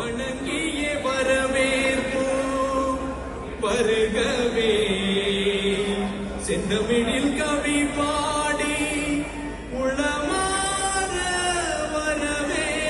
வணங்கியே வரவேற்போம் வருகவே செந்தமிழில் கவி பாடி உளமாற வரவேற்போம்.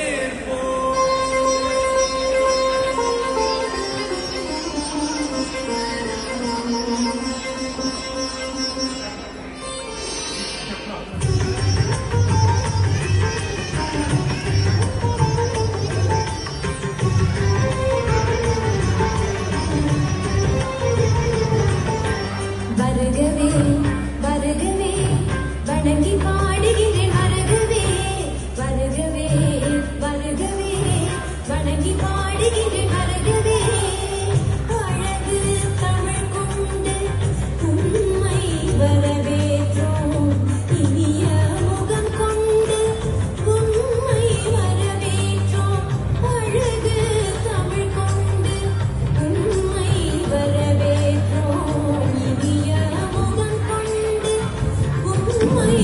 வருகவே வருகவே வணங்கி பாடுகிறேன் வருகவே வருகவே வருகவே வணங்கி பாடுகிறேன் வருகவே அழகு தமிழ் கொண்டு உண்மை வரவேற்றோம் இனிய முகம் கொண்டு உண்மை வரவேற்றோம் அழகு தமிழ் கொண்டு உண்மை வரவேற்றோம் இனிய முகம் கொண்டு உண்மை